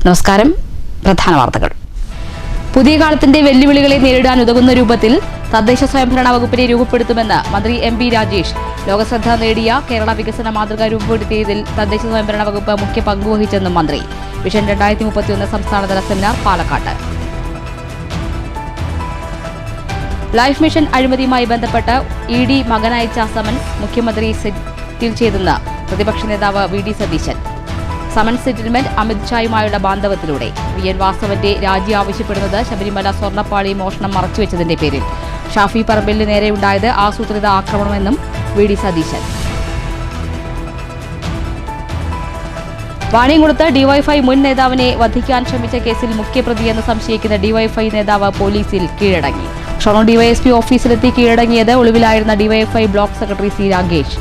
നമസ്കാരം. പ്രധാന വാർത്തകൾ. പുതിയ കാലത്തിന്റെ വെല്ലുവിളികളെ നേരിടാൻ ഉതകുന്ന രൂപത്തിൽ തദ്ദേശ സ്വയംഭരണ വകുപ്പിനെ രൂപപ്പെടുത്തുമെന്ന് മന്ത്രി എം.പി. രാജേഷ്. ലോകശ്രദ്ധ നേടിയ കേരള വികസന മാതൃക രൂപപ്പെടുത്തിയതിൽ തദ്ദേശ സ്വയംഭരണ വകുപ്പ് മുഖ്യ പങ്കുവഹിച്ചെന്നും മന്ത്രി. വിഷൻ 2031 സംസ്ഥാനതല സെമിനാർ പാലക്കാട്ട്. ലൈഫ് മിഷൻ അഴിമതിയുമായി ബന്ധപ്പെട്ട് ഇ.ഡി. മകനയച്ച സമൻസ് മുഖ്യമന്ത്രി സെറ്റിൽ ചെയ്തെന്ന് പ്രതിപക്ഷ നേതാവ് V D. Satheesan. Summons settlement Amit ഷായുമായുള്ള ബാന്ധവത്തിലൂടെ. വി.എൻ. വാസവന്റെ രാജി ആവശ്യപ്പെടുന്നത് ശബരിമല സ്വർണ്ണപ്പാളി മോഷണം മറച്ചുവെച്ചതിന്റെ പേരിൽ. ഷാഫി പറമ്പിലിന് നേരെയുണ്ടായത് ആസൂത്രിത ആക്രമണമെന്നും വി.ഡി. സതീശൻ. വാണിയംകുളത്ത് ഡിവൈഎഫ്ഐ മുൻ നേതാവിനെ വധിക്കാൻ ശ്രമിച്ച കേസിൽ മുഖ്യപ്രതിയെന്ന് സംശയിക്കുന്ന ഡിവൈഎഫ്ഐ നേതാവ് പോലീസിൽ കീഴടങ്ങി. ഷൊർണൂർ ഡിവൈഎസ്പി ഓഫീസിലെത്തി കീഴടങ്ങിയത് ഒളിവിലായിരുന്ന DYFI block secretary C. Ragesh.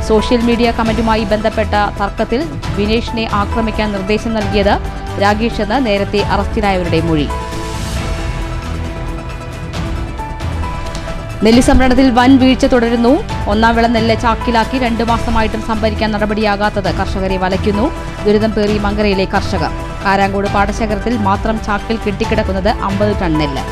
Social media കമന്റുമായി ബന്ധപ്പെട്ട തർക്കത്തിൽ വിനേഷിനെ ആക്രമിക്കാൻ നിർദ്ദേശം നൽകിയത് രാഗേഷ് എന്ന് നേരത്തെ അറസ്റ്റിലായവരുടെ മൊഴി. നെല്ല് സംഭരണത്തിൽ വൻ വീഴ്ച തുടരുന്നു. ഒന്നാം വിള നെല്ല് ചാക്കിലാക്കി 2 മാസമായിട്ടും സംഭരിക്കാൻ നടപടിയാകാത്തത് കർഷകരെ വലയ്ക്കുന്നു. ദുരിതം പേറി മങ്കരയിലെ കർഷകർ. കാരാങ്കോട് പാടശേഖരത്തിൽ മാത്രം ചാക്കിൽ കെട്ടിക്കിടക്കുന്നത് 50 ടൺ നെല്ല്.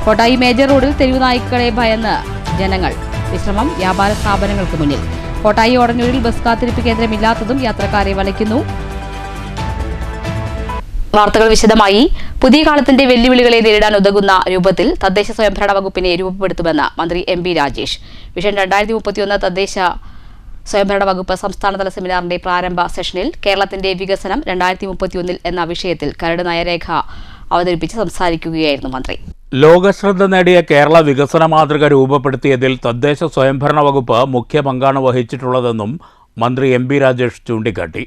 കോട്ടായി മേജർ റോഡിൽ തെരുവുനായ്ക്കളെ ഭയന്ന് ജനങ്ങൾ. വിശ്രമം വ്യാപാര സ്ഥാപനങ്ങൾക്ക് മുന്നിൽ. കോട്ടായി ഓടന്നൂരിൽ ബസ് കാത്തിരിപ്പ് കേന്ദ്രമില്ലാത്തതും യാത്രക്കാരെ വലയ്ക്കുന്നു. വാർത്തകൾ വിശദമായി. പുതിയ കാലത്തിന്റെ വെല്ലുവിളികളെ നേരിടാൻ ഉതകുന്ന രൂപത്തിൽ തദ്ദേശ സ്വയംഭരണ വകുപ്പിനെ രൂപപ്പെടുത്തുമെന്ന് മന്ത്രി എം.പി. രാജേഷ്. വിഷൻ 2031 തദ്ദേശ സ്വയംഭരണ വകുപ്പ് സംസ്ഥാനതല സെമിനാറിന്റെ പ്രാരംഭ സെഷനിൽ കേരളത്തിന്റെ വികസനം 2031 എന്ന വിഷയത്തിൽ കരട് നയരേഖ അവതരിപ്പിച്ച് സംസാരിക്കുകയായിരുന്നു മന്ത്രി. ലോകശ്രദ്ധ നേടിയ കേരള വികസന മാതൃക രൂപപ്പെടുത്തിയതിൽ തദ്ദേശ സ്വയംഭരണ വകുപ്പ് മുഖ്യ പങ്കാണ് വഹിച്ചിട്ടുള്ളതെന്നും മന്ത്രി എം.പി. രാജേഷ് ചൂണ്ടിക്കാട്ടി.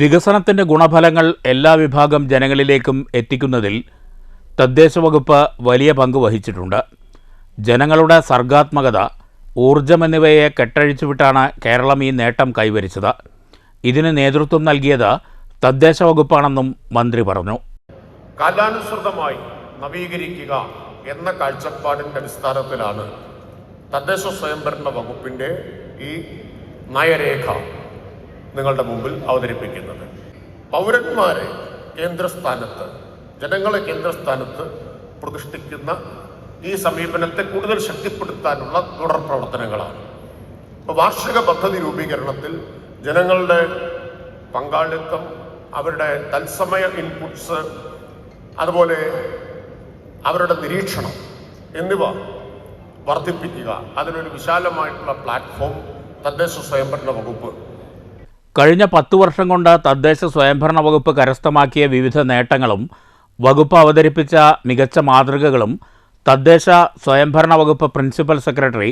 വികസനത്തിന്റെ ഗുണഫലങ്ങൾ എല്ലാ വിഭാഗം ജനങ്ങളിലേക്കും എത്തിക്കുന്നതിൽ തദ്ദേശ വകുപ്പ് വലിയ പങ്ക് വഹിച്ചിട്ടുണ്ട്. ജനങ്ങളുടെ സർഗാത്മകത, ഊർജം എന്നിവയെ കെട്ടഴിച്ചുവിട്ടാണ് കേരളം ഈ നേട്ടം കൈവരിച്ചത്. ഇതിന് നേതൃത്വം നൽകിയത് തദ്ദേശ വകുപ്പാണെന്നും മന്ത്രി പറഞ്ഞു. കാലാനുസൃതമായി നവീകരിക്കുക എന്ന കാഴ്ചപ്പാടിൻ്റെ അടിസ്ഥാനത്തിലാണ് തദ്ദേശ സ്വയംഭരണ വകുപ്പിൻ്റെ ഈ നയരേഖ നിങ്ങളുടെ മുമ്പിൽ അവതരിപ്പിക്കുന്നത്. പൗരന്മാരെ കേന്ദ്രസ്ഥാനത്ത്, ജനങ്ങളെ കേന്ദ്രസ്ഥാനത്ത് പ്രതിഷ്ഠിക്കുന്ന ഈ സമീപനത്തെ കൂടുതൽ ശക്തിപ്പെടുത്താനുള്ള തുടർ പ്രവർത്തനങ്ങളാണ്. ഇപ്പോൾ വാർഷിക പദ്ധതി രൂപീകരണത്തിൽ ജനങ്ങളുടെ പങ്കാളിത്തം, അവരുടെ തത്സമയ ഇൻപുട്സ്, അതുപോലെ അവരുടെ നിരീക്ഷണം എന്നിവ വർദ്ധിപ്പിക്കുക, അതിനൊരു വിശാലമായിട്ടുള്ള പ്ലാറ്റ്ഫോം തദ്ദേശ സ്വയംഭരണ വകുപ്പ്. കഴിഞ്ഞ 10 വർഷം കൊണ്ട് തദ്ദേശ സ്വയംഭരണ വകുപ്പ് കരസ്ഥമാക്കിയ വിവിധ നേട്ടങ്ങളും വകുപ്പ് അവതരിപ്പിച്ച മികച്ച മാതൃകകളും തദ്ദേശ സ്വയംഭരണ വകുപ്പ് പ്രിൻസിപ്പൽ സെക്രട്ടറി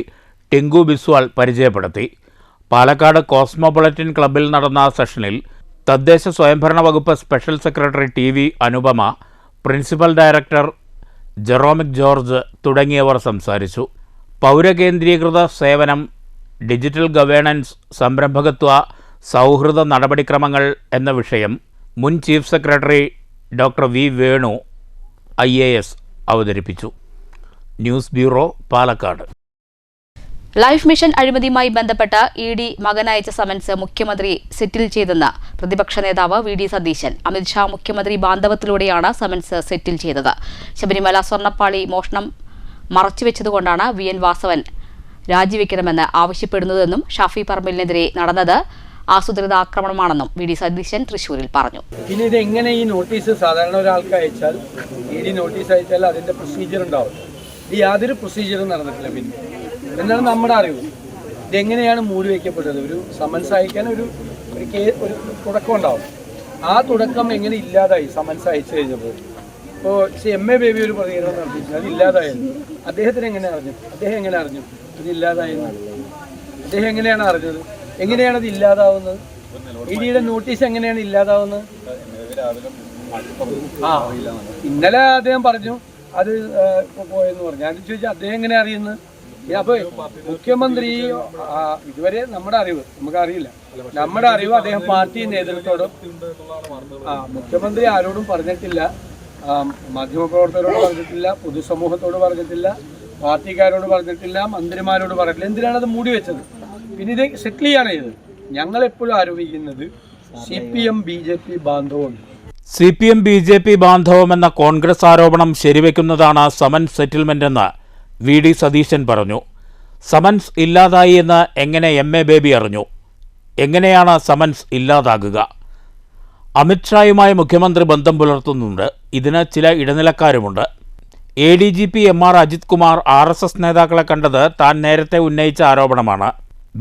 ടിങ്കു ബിസ്വാൾ പരിചയപ്പെടുത്തി. പാലക്കാട് കോസ്മോപൊളിറ്റൻ ക്ലബ്ബിൽ നടന്ന സെഷനിൽ തദ്ദേശ സ്വയംഭരണ വകുപ്പ് special secretary TV. Anupama, principal director Jeromic George തുടങ്ങിയവർ സംസാരിച്ചു. പൗരകേന്ദ്രീകൃത സേവനം, ഡിജിറ്റൽ ഗവേണൻസ്, സംരംഭകത്വ, സൗഹൃദ നടപടിക്രമങ്ങൾ എന്ന വിഷയം മുൻ chief secretary doctor V. Venu IAS അവതരിപ്പിച്ചു. News bureau, Palakkad. Life mission അഴിമതിയുമായി ബന്ധപ്പെട്ട് ഇ.ഡി. മകനയച്ച സമൻസ് മുഖ്യമന്ത്രി സെറ്റിൽ ചെയ്തെന്ന് പ്രതിപക്ഷ നേതാവ് വി.ഡി. സതീശൻ. അമിത് ഷാ മുഖ്യമന്ത്രി ബാന്ധവത്തിലൂടെയാണ് സമൻസ് സെറ്റിൽ ചെയ്തത്. ശബരിമല സ്വർണ്ണപ്പാളി മോഷണം മറച്ചുവെച്ചതുകൊണ്ടാണ് വി.എൻ. വാസവൻ രാജിവെക്കണമെന്ന് ആവശ്യപ്പെടുന്നതെന്നും ഷാഫി പറമ്പിലിനെതിരെ നടന്നത് ആസൂത്രിത ആക്രമണമാണെന്നും വി.ഡി. സതീശൻ തൃശൂരിൽ പറഞ്ഞു. പിന്നെ ഇതെങ്ങനെ ഈ നോട്ടീസ് സാധാരണ ഒരാൾക്ക് അയച്ചാൽ, ഇ.ഡി. നോട്ടീസ് അയച്ചാൽ അതിൻ്റെ പ്രൊസീജിയർ ഉണ്ടാവും. ഈ യാതൊരു പ്രൊസീജിയറും നടന്നിട്ടില്ല. പിന്നെ എന്നാണ് നമ്മുടെ അറിവ്. ഇതെങ്ങനെയാണ് മൂടി വയ്ക്കപ്പെട്ടത്? ഒരു സമൻസ് അയക്കാൻ ഒരു തുടക്കം ഉണ്ടാവും. ആ തുടക്കം എങ്ങനെ ഇല്ലാതായി സമൻസ് അയച്ചു കഴിഞ്ഞപ്പോൾ? ഇപ്പോൾ M.A. ബേബി ഒരു പ്രതികരണം നടത്തിയിട്ടുണ്ട്, അത് ഇല്ലാതായെന്ന്. അദ്ദേഹത്തിന് എങ്ങനെ അറിഞ്ഞു? അദ്ദേഹം എങ്ങനെ അറിഞ്ഞു ഇത് ഇല്ലാതായെന്ന്? അദ്ദേഹം എങ്ങനെയാണ് അറിഞ്ഞത്? എങ്ങനെയാണ് അത് ഇല്ലാതാവുന്നത്? ഇ.ഡിയുടെ നോട്ടീസ് എങ്ങനെയാണ് ഇല്ലാതാവുന്നത്? ഇന്നലെ അദ്ദേഹം പറഞ്ഞു അത് പോയെന്ന് പറഞ്ഞു. ഞാൻ ചോദിച്ചാൽ അദ്ദേഹം എങ്ങനെ അറിയുന്നത്? അപ്പോൾ മുഖ്യമന്ത്രി ഇതുവരെ നമ്മുടെ അറിവ് നമുക്കറിയില്ല. നമ്മുടെ അറിവ് അദ്ദേഹം പാർട്ടി നേതൃത്വത്തോടും മുഖ്യമന്ത്രി ആരോടും പറഞ്ഞിട്ടില്ല, മാധ്യമപ്രവർത്തകരോട് പറഞ്ഞിട്ടില്ല, പൊതുസമൂഹത്തോട് പറഞ്ഞിട്ടില്ല, പാർട്ടിക്കാരോട് പറഞ്ഞിട്ടില്ല, മന്ത്രിമാരോട് പറഞ്ഞിട്ടില്ല. എന്തിനാണ് അത് മൂടി വെച്ചത്? പിന്നെ ഇത് സെറ്റിൽ ചെയ്യാണ് ചെയ്തത്. ഞങ്ങളെപ്പോഴും ആരോപിക്കുന്നത് CPM BJP ബാന്ധവം. CPM BJP ബാന്ധവമെന്ന Congress ആരോപണം ശരിവെക്കുന്നതാണ് സമൻസ് സെറ്റിൽമെന്റെന്ന് VD സതീശൻ പറഞ്ഞു. സമൻസ് ഇല്ലാതായി എന്ന് എങ്ങനെ MA ബേബി അറിഞ്ഞു? എങ്ങനെയാണ് സമൻസ് ഇല്ലാതാകുക? അമിത്ഷായുമായി മുഖ്യമന്ത്രി ബന്ധം പുലർത്തുന്നുണ്ട്. ഇതിന് ചില ഇടനിലക്കാരുമുണ്ട്. ADGP MR Ajith Kumar RSS നേതാക്കളെ കണ്ടത് താൻ നേരത്തെ ഉന്നയിച്ച ആരോപണമാണ്.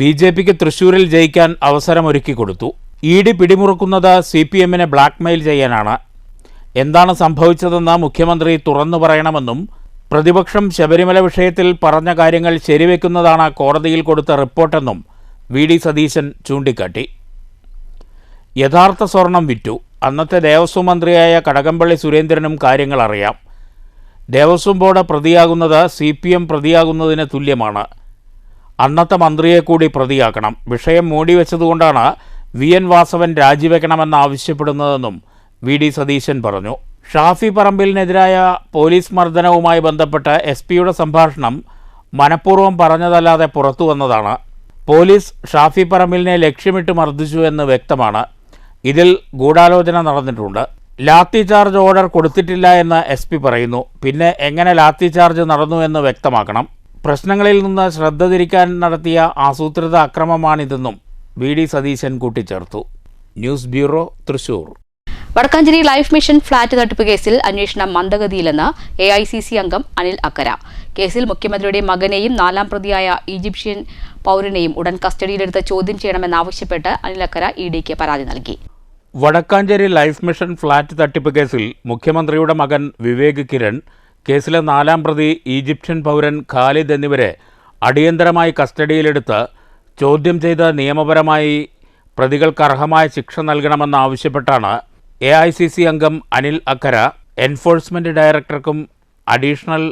BJPക്ക് തൃശൂരിൽ ജയിക്കാൻ അവസരമൊരുക്കി കൊടുത്തു. ED പിടിമുറുക്കുന്നത് CPMനെ ബ്ലാക്ക്മെയിൽ ചെയ്യാനാണ്. എന്താണ് സംഭവിച്ചതെന്ന് മുഖ്യമന്ത്രി തുറന്നു പറയണമെന്നും പ്രതിപക്ഷം ശബരിമല വിഷയത്തിൽ പറഞ്ഞ കാര്യങ്ങൾ ശരിവെക്കുന്നതാണ് കോടതിയിൽ കൊടുത്ത റിപ്പോർട്ടെന്നും VD സതീശൻ ചൂണ്ടിക്കാട്ടി. യഥാർത്ഥ സ്വർണം വിറ്റു. അന്നത്തെ ദേവസ്വം മന്ത്രിയായ കടകംപള്ളി സുരേന്ദ്രനും കാര്യങ്ങൾ അറിയാം. ദേവസ്വം ബോർഡ് പ്രതിയാകുന്നത് CPM പ്രതിയാകുന്നതിന് തുല്യമാണ്. അന്നത്തെ മന്ത്രിയെ കൂടി പ്രതിയാക്കണം. വിഷയം മൂടിവെച്ചതുകൊണ്ടാണ് VN വാസവൻ രാജിവെക്കണമെന്ന് ആവശ്യപ്പെടുന്നതെന്നും VD സതീശൻ പറഞ്ഞു. ഷാഫി പറമ്പിലിനെതിരായ പോലീസ് മർദ്ദനവുമായി ബന്ധപ്പെട്ട് SP-യുടെ സംഭാഷണം മനഃപൂർവ്വം പറഞ്ഞതല്ലാതെ പുറത്തു വന്നതാണ്. പോലീസ് ഷാഫി പറമ്പിലിനെ ലക്ഷ്യമിട്ട് മർദ്ദിച്ചു എന്ന് വ്യക്തമാണ്. ഇതിൽ ഗൂഢാലോചന നടന്നിട്ടുണ്ട്. ലാത്തി ചാർജ് ഓർഡർ കൊടുത്തിട്ടില്ല എന്ന് SP പറയുന്നു. പിന്നെ എങ്ങനെ ലാത്തി ചാർജ് നടന്നു എന്ന് വ്യക്തമാക്കണം. പ്രശ്നങ്ങളിൽ നിന്ന് ശ്രദ്ധ തിരിക്കാൻ നടത്തിയ ആസൂത്രിത അക്രമമാണിതെന്നും VD സതീശൻ കൂട്ടിച്ചേർത്തു. News bureau, Thrissur. Wadakkanchery life mission flat തട്ടിപ്പ് കേസിൽ അന്വേഷണം മന്ദഗതിയിലെന്ന് AICC അംഗം അനിൽ അക്കര. കേസിൽ മുഖ്യമന്ത്രിയുടെ മകനെയും 4ാം പ്രതിയായ ഈജിപ്ഷ്യൻ പൗരനെയും ഉടൻ കസ്റ്റഡിയിലെടുത്ത് ചോദ്യം ചെയ്യണമെന്നാവശ്യപ്പെട്ട് അനിൽ അക്കര EDക്ക് പരാതി നൽകി. വടക്കാഞ്ചേരി ലൈഫ് മിഷൻ ഫ്ളാറ്റ് തട്ടിപ്പ് കേസിൽ മുഖ്യമന്ത്രിയുടെ മകൻ വിവേക് കിരൺ, കേസിലെ 4ാം പ്രതി ഈജിപ്ഷ്യൻ പൗരൻ ഖാലിദ് എന്നിവരെ അടിയന്തരമായി കസ്റ്റഡിയിലെടുത്ത് ചോദ്യം ചെയ്ത് നിയമപരമായി പ്രതികൾക്ക് അർഹമായ ശിക്ഷ നൽകണമെന്നാവശ്യപ്പെട്ടാണ് AICC അംഗം അനിൽ അക്കര എൻഫോഴ്സ്മെന്റ് ഡയറക്ടർക്കും അഡീഷണൽ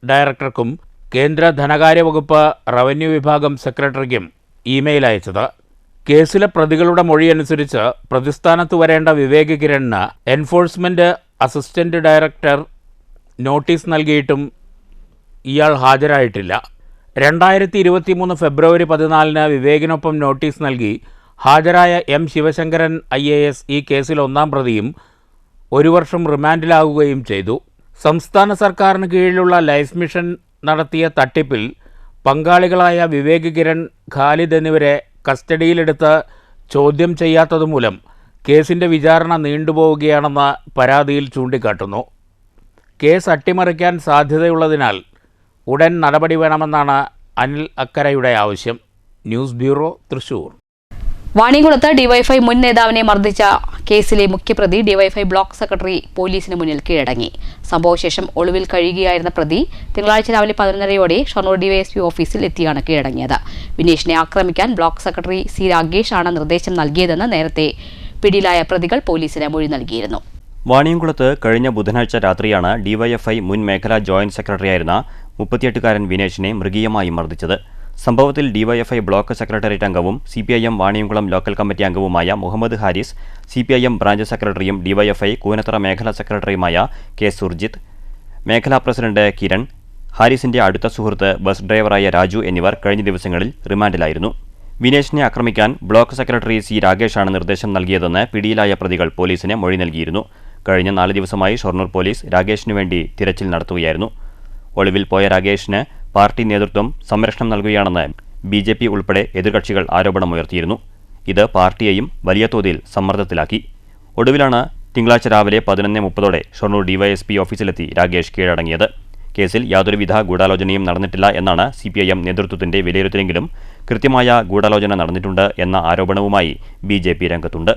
ഡയറക്ടർക്കും കേന്ദ്ര ധനകാര്യ വകുപ്പ് റവന്യൂ വിഭാഗം സെക്രട്ടറിക്കും ഇമെയിൽ അയച്ചത്. കേസിലെ പ്രതികളുടെ മൊഴിയനുസരിച്ച് പ്രതിസ്ഥാനത്ത് വരേണ്ട വിവേക് കിരണിന് എൻഫോഴ്സ്മെന്റ് അസിസ്റ്റന്റ് ഡയറക്ടർ നോട്ടീസ് നൽകിയിട്ടും ഇയാൾ ഹാജരായിട്ടില്ല. 2023 ഫെബ്രുവരി 14 വിവേകിനൊപ്പം നോട്ടീസ് നൽകി ഹാജരായ M ശിവശങ്കരൻ IAS ഈ കേസിൽ 1ാം പ്രതിയും 1 വർഷം റിമാൻഡിലാകുകയും ചെയ്തു. സംസ്ഥാന സർക്കാരിന് കീഴിലുള്ള ലൈഫ് മിഷൻ നടത്തിയ തട്ടിപ്പിൽ പങ്കാളികളായ വിവേക് കിരൺ, ഖാലിദ് എന്നിവരെ കസ്റ്റഡിയിലെടുത്ത് ചോദ്യം ചെയ്യാത്തതുമൂലം കേസിൻ്റെ വിചാരണ നീണ്ടുപോവുകയാണെന്ന് പരാതിയിൽ ചൂണ്ടിക്കാട്ടുന്നു. കേസ് അട്ടിമറിക്കാൻ സാധ്യതയുള്ളതിനാൽ ഉടൻ നടപടി വേണമെന്നാണ് അനിൽ അക്കരയുടെ ആവശ്യം. News bureau, Thrissur. വാണിയംകുളത്ത് ഡിവൈഎഫ്ഐ മുൻ നേതാവിനെ മർദ്ദിച്ച കേസിലെ മുഖ്യപ്രതി ഡിവൈഎഫ്ഐ ബ്ലോക്ക് സെക്രട്ടറി പോലീസിന് മുന്നിൽ കീഴടങ്ങി. സംഭവശേഷം ഒളിവിൽ കഴിയുകയായിരുന്ന പ്രതി തിങ്കളാഴ്ച രാവിലെ 11:30 ഷൊർണൂർ DYSP ഓഫീസിൽ എത്തിയാണ് കീഴടങ്ങിയത്. വിനീഷിനെ ആക്രമിക്കാൻ ബ്ലോക്ക് സെക്രട്ടറി C രാഗേഷ് ആണ് നിർദ്ദേശം നൽകിയതെന്ന് നേരത്തെ പിടിയിലായ പ്രതികൾ പോലീസിന് മൊഴി നൽകിയിരുന്നു. വാണിയംകുളത്ത് കഴിഞ്ഞ ബുധനാഴ്ച രാത്രിയാണ് ഡിവൈഎഫ്ഐ മുൻ മേഖലാ ജോയിന്റ് സെക്രട്ടറിയായിരുന്ന 38-കാരൻ വിനേഷിനെ മൃഗീയമായി മർദ്ദിച്ചത്. സംഭവത്തിൽ ഡിവൈഎഫ്ഐ ബ്ലോക്ക് സെക്രട്ടേറിയറ്റ് അംഗവും CPIM വാണിയംകുളം ലോക്കൽ കമ്മിറ്റി അംഗവുമായ മുഹമ്മദ് ഹാരിസ്, CPIM ബ്രാഞ്ച് സെക്രട്ടറിയും ഡിവൈഎഫ്ഐ കൂനത്തറ മേഖലാ സെക്രട്ടറിയുമായ K സുർജിത്ത്, മേഖലാ പ്രസിഡന്റ് കിരൺ, ഹാരിസിന്റെ അടുത്ത സുഹൃത്ത് ബസ് ഡ്രൈവറായ രാജു എന്നിവർ കഴിഞ്ഞ ദിവസങ്ങളിൽ റിമാൻഡിലായിരുന്നു. വിനേഷിനെ ആക്രമിക്കാൻ ബ്ലോക്ക് സെക്രട്ടറി C രാഗേഷാണ് നിർദ്ദേശം നൽകിയതെന്ന് പിടിയിലായ പ്രതികൾ പോലീസിന് മൊഴി നൽകിയിരുന്നു. കഴിഞ്ഞ 4 ദിവസമായി ഷൊർണൂർ പോലീസ് രാഗേഷിനു വേണ്ടി തിരച്ചിൽ നടത്തുകയായിരുന്നു. ഒളിവിൽ പോയ രാഗേഷിന് പാർട്ടി നേതൃത്വം സംരക്ഷണം നൽകുകയാണെന്ന് BJP ഉൾപ്പെടെ എതിർകക്ഷികൾ ആരോപണമുയർത്തിയിരുന്നു. ഇത് പാർട്ടിയെയും വലിയ തോതിൽ സമ്മർദ്ദത്തിലാക്കി. ഒടുവിലാണ് തിങ്കളാഴ്ച രാവിലെ 11:30 ഷൊർണൂർ DYSP ഓഫീസിലെത്തി രാഗേഷ് കീഴടങ്ങിയത്. കേസിൽ യാതൊരുവിധ ഗൂഢാലോചനയും നടന്നിട്ടില്ല എന്നാണ് CPIM നേതൃത്വത്തിന്റെ വിലയിരുത്തലെങ്കിലും കൃത്യമായ ഗൂഢാലോചന നടന്നിട്ടുണ്ട് എന്ന ആരോപണവുമായി BJP രംഗത്തുണ്ട്.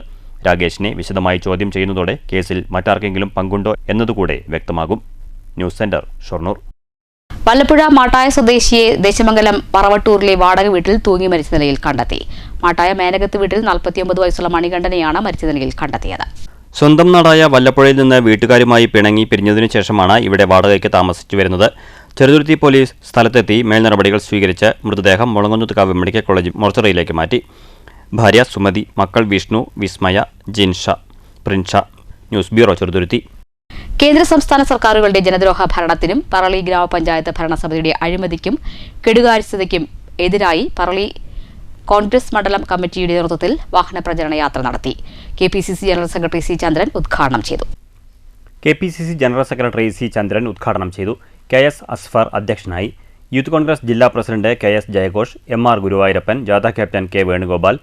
രാഗേഷിനെ വിശദമായി ചോദ്യം ചെയ്യുന്നതോടെ കേസിൽ മറ്റാർക്കെങ്കിലും പങ്കുണ്ടോ എന്നതുകൂടെ വ്യക്തമാകും. News centre, Shoranur. വല്ലപ്പുഴ മാട്ടായ സ്വദേശിയെ ദേശമംഗലം പറവട്ടൂരിലെ വാടക വീട്ടിൽ തൂങ്ങി മരിച്ച നിലയിൽ കണ്ടെത്തി. മാട്ടായ മേനകത്ത് വീട്ടിൽ 49 വയസ്സുള്ള മണികണ്ഠനെയാണ് മരിച്ച നിലയിൽ കണ്ടെത്തിയത്. സ്വന്തം നാടായ വല്ലപ്പുഴയിൽ നിന്ന് വീട്ടുകാരുമായി പിണങ്ങി പിരിഞ്ഞതിനു ശേഷമാണ് ഇവിടെ വാടകയ്ക്ക് താമസിച്ചു വരുന്നത്. ചെറുതുരുത്തി പോലീസ് സ്ഥലത്തെത്തി മേൽനടപടികൾ സ്വീകരിച്ച് മൃതദേഹം മുളങ്ങുന്നത്തുകാവ് മെഡിക്കൽ കോളേജ് മോർച്ചറിയിലേക്ക് മാറ്റി. ഭാര്യ സുമതി, മക്കൾ വിഷ്ണു, വിസ്മയ, ജിൻഷ, പ്രിൻഷ. News bureau, Cheruthuruthy. കേന്ദ്ര സംസ്ഥാന സർക്കാരുകളുടെ ജനദ്രോഹ ഭരണത്തിനും പറളി ഗ്രാമപഞ്ചായത്ത് ഭരണസമിതിയുടെ അഴിമതിക്കും കെടുകാര്യസ്ഥതയ്ക്കും എതിരായി പറളി കോൺഗ്രസ് മണ്ഡലം കമ്മിറ്റിയുടെ നേതൃത്വത്തിൽ വാഹന പ്രചരണ യാത്ര നടത്തി. KPCC general secretary C. Chandran ഉദ്ഘാടനം ചെയ്തു. KPCC general secretary C. Chandran ഉദ്ഘാടനം ചെയ്തു. KS അസ്ഫർ അധ്യക്ഷനായി. യൂത്ത് കോൺഗ്രസ് ജില്ലാ പ്രസിഡന്റ് KS ജയഘോഷ്, MR ഗുരുവായൂരപ്പൻ, ജാഥ captain K. Venugopal,